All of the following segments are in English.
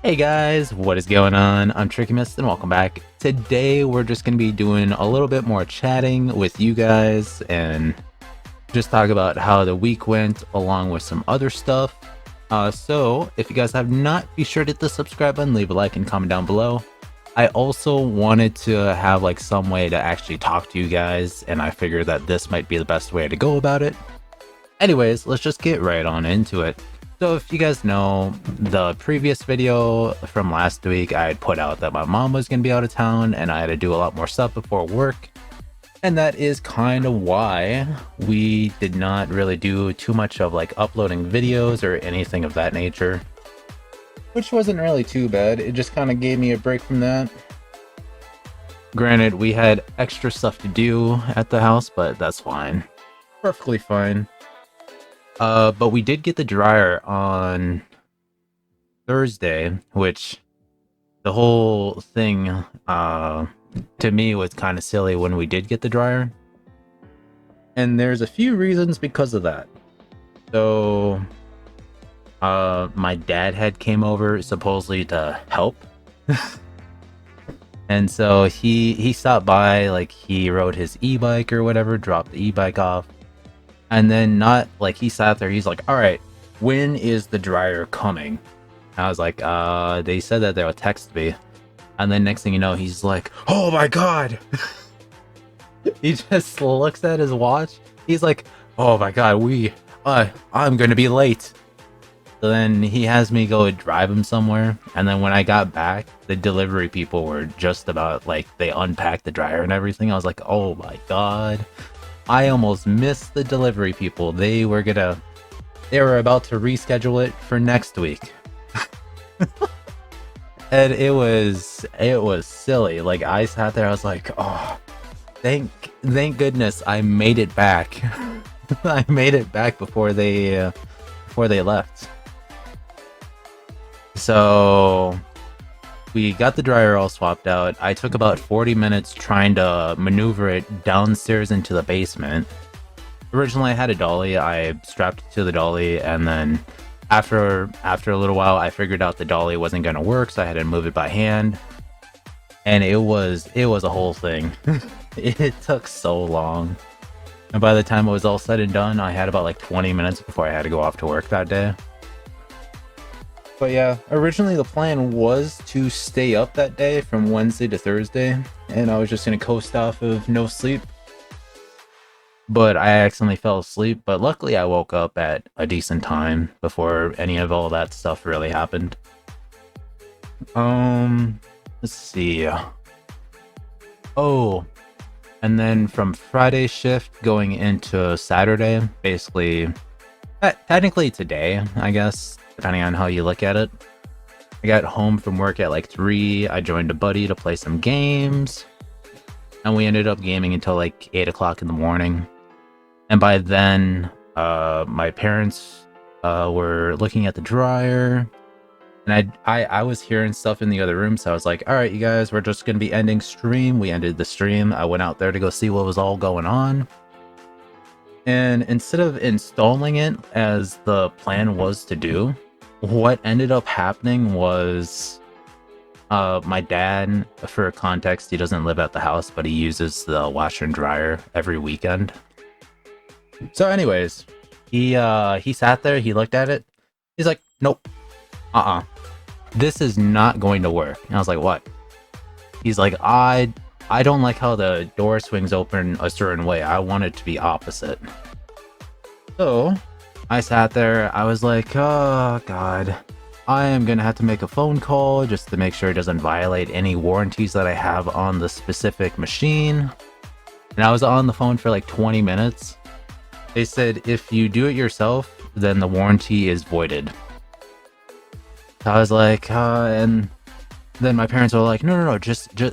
Hey guys, what is going on? I'm Tricky Mist and welcome back. Today we're just going to be doing a little bit more chatting with you guys and just talk about how the week went along with some other stuff. So if you guys have not, be sure to hit the subscribe button, leave a like and comment down below. I also wanted to have like some way to actually talk to you guys, and I figured that this might be the best way to go about it. Anyways, let's just get right on into it. So if you guys know, the previous video from last week, I had put out that my mom was going to be out of town and I had to do a lot more stuff before work. And that is kind of why we did not really do too much of like uploading videos or anything of that nature. Which wasn't really too bad, it just kind of gave me a break from that. Granted, we had extra stuff to do at the house, but that's fine. Perfectly fine. But we did get the dryer on Thursday, which the whole thing, to me was kind of silly when we did get the dryer. And there's a few reasons because of that. So, my dad had came over supposedly to help. And so he stopped by, like he rode his e-bike or whatever, dropped the e-bike off. And then not like he sat there, he's like, all right, when is the dryer coming? I was like, they said that they would text me. And then next thing you know, he's like, oh my god. He just looks at his watch. He's like, oh my god, I'm gonna be late. So then he has me go drive him somewhere. And then when I got back, the delivery people were just about like, they unpacked the dryer and everything. I was like, oh my god. I almost missed the delivery people. They were about to reschedule it for next week. And it was silly. Like I sat there, I was like, oh, thank goodness I made it back. I made it back before they left. So we got the dryer all swapped out. I took about 40 minutes trying to maneuver it downstairs into the basement. Originally I had a dolly, I strapped it to the dolly, and then after a little while I figured out the dolly wasn't going to work, so I had to move it by hand. And it was a whole thing. It took so long. And by the time it was all said and done, I had about like 20 minutes before I had to go off to work that day. But yeah, originally the plan was to stay up that day from Wednesday to Thursday, and I was just gonna coast off of no sleep. But I accidentally fell asleep, but luckily I woke up at a decent time before any of all that stuff really happened. Let's see. Oh, and then from Friday shift going into Saturday, basically, technically today, I guess, depending on how you look at it. I got home from work at like 3. I joined a buddy to play some games. And we ended up gaming until like 8 o'clock in the morning. And by then, my parents were looking at the dryer. And I was hearing stuff in the other room. So I was like, all right, you guys, we're just going to be ending stream. We ended the stream. I went out there to go see what was all going on. And instead of installing it as the plan was to do, what ended up happening was my dad, for context, he doesn't live at the house, but he uses the washer and dryer every weekend. So anyways, he sat there, he looked at it, he's like, nope, this is not going to work. And I was like, what? He's like, I don't like how the door swings open a certain way. I want it to be opposite. So I sat there, I was like, oh god, I am gonna have to make a phone call just to make sure it doesn't violate any warranties that I have on the specific machine. And I was on the phone for like 20 minutes. They said if you do it yourself, then the warranty is voided. So I was like, and then my parents were like, no, just tell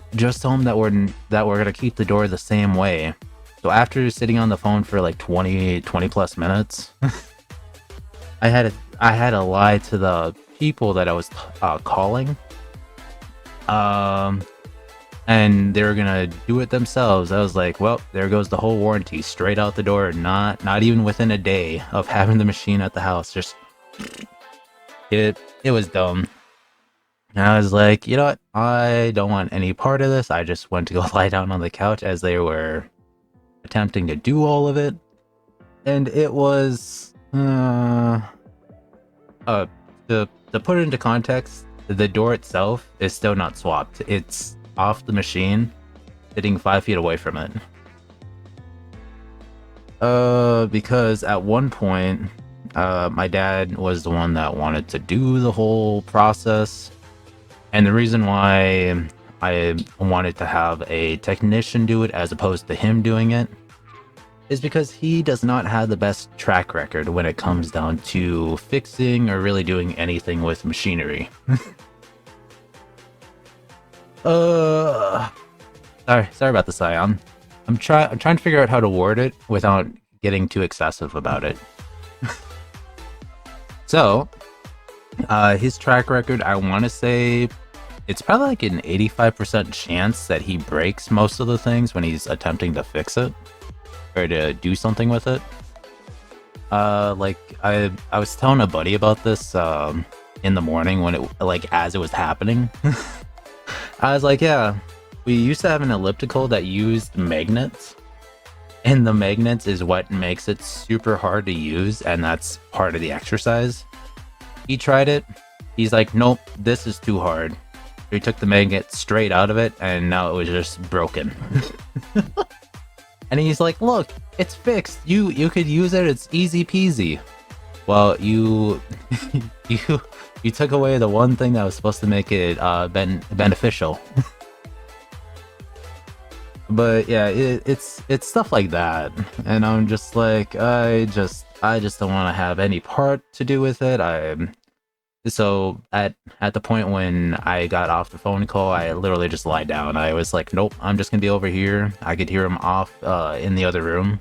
them that we're gonna keep the door the same way. So after sitting on the phone for like 20 plus minutes, I had to lie to the people that I was calling, and they were gonna do it themselves. I was like, well, there goes the whole warranty straight out the door. Not even within a day of having the machine at the house. Just it was dumb. And I was like, you know what? I don't want any part of this. I just went to go lie down on the couch as they were attempting to do all of it. And it was uh to put it into context, the door itself is still not swapped. It's off the machine, sitting 5 feet away from it. Because at one point, my dad was the one that wanted to do the whole process. And the reason why I wanted to have a technician do it as opposed to him doing it is because he does not have the best track record when it comes down to fixing or really doing anything with machinery. uh, sorry about the Scion. I'm trying to figure out how to word it without getting too excessive about it. So, his track record, I want to say it's probably like an 85% chance that he breaks most of the things when he's attempting to fix it or to do something with it. Like I was telling a buddy about this in the morning when it like as it was happening. I was like, yeah, we used to have an elliptical that used magnets, and the magnets is what makes it super hard to use, and that's part of the exercise. He tried it. He's like, nope, this is too hard. He took the magnet straight out of it, and now it was just broken. And he's like, look, it's fixed. You could use it. It's easy peasy. Well, you you took away the one thing that was supposed to make it beneficial. But yeah, it's stuff like that, and I'm just like, I just don't want to have any part to do with it. So at the point when I got off the phone call, I literally just lied down. I was like, nope, I'm just gonna be over here. I could hear him off in the other room.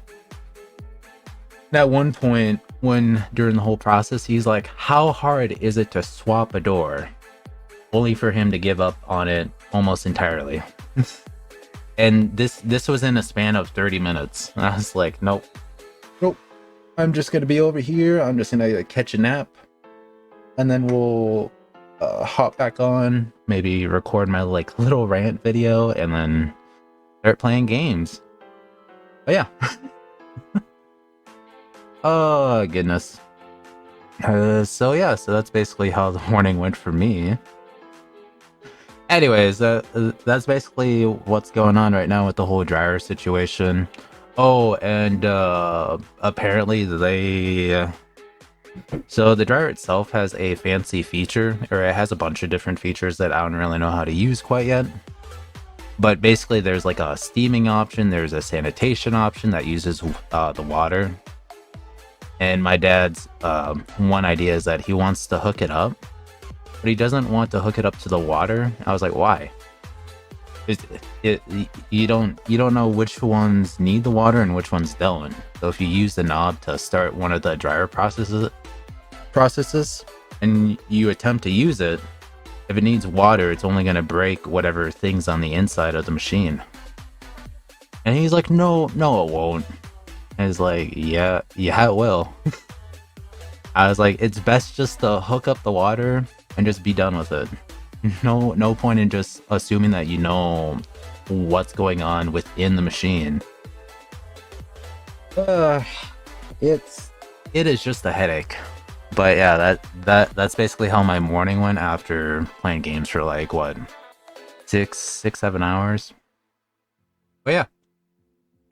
And at one point, when during the whole process, he's like, how hard is it to swap a door? Only for him to give up on it almost entirely. And this was in a span of 30 minutes. I was like, nope. I'm just gonna be over here. I'm just gonna catch a nap, and then we'll hop back on, maybe record my like little rant video, and then start playing games. But yeah. Oh goodness. So yeah, so that's basically how the morning went for me. Anyways, that's basically what's going on right now with the whole dryer situation. Oh, and apparently so the dryer itself has a fancy feature, or it has a bunch of different features that I don't really know how to use quite yet. But basically there's like a steaming option, there's a sanitation option that uses the water. And my dad's one idea is that he wants to hook it up, but he doesn't want to hook it up to the water. I was like, why? You don't know which ones need the water and which ones don't. So if you use the knob to start one of the dryer processes and you attempt to use it, if it needs water, it's only going to break whatever things on the inside of the machine. And he's like, no, it won't. And he's like, yeah, it will. I was like, it's best just to hook up the water and just be done with it. No point in just assuming that you know what's going on within the machine. It is just a headache. But yeah, that's basically how my morning went after playing games for like what, 7 hours. But yeah.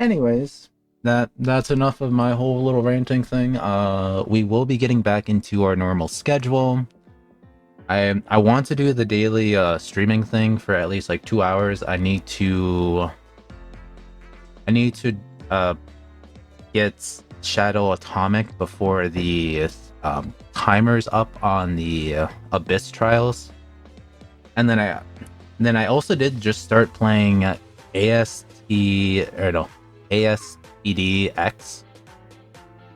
Anyways, that's enough of my whole little ranting thing. We will be getting back into our normal schedule. I want to do the daily streaming thing for at least like 2 hours. I need to get Shadow Atomic before the timers up on the Abyss trials, and then I also did just start playing ASTD X,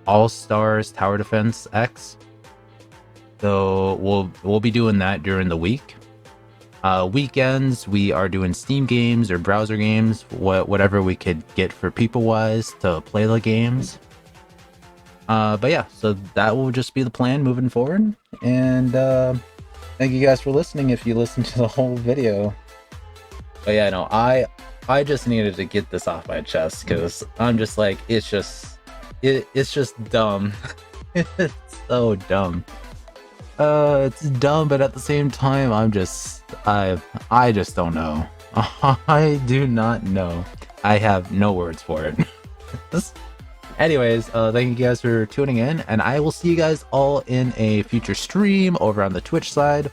All Stars Tower Defense X. So we'll be doing that during the week. Weekends we are doing Steam games or browser games, whatever we could get for people wise to play the games. But yeah, so that will just be the plan moving forward. And Thank you guys for listening if you listened to the whole video. But yeah, no, I just needed to get this off my chest because I'm just like, it's just dumb. It's so dumb. It's dumb, but at the same time, I just don't know. I do not know. I have no words for it. Anyways, thank you guys for tuning in, and I will see you guys all in a future stream over on the Twitch side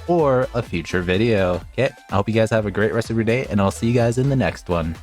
or a future video. Okay, I hope you guys have a great rest of your day, and I'll see you guys in the next one.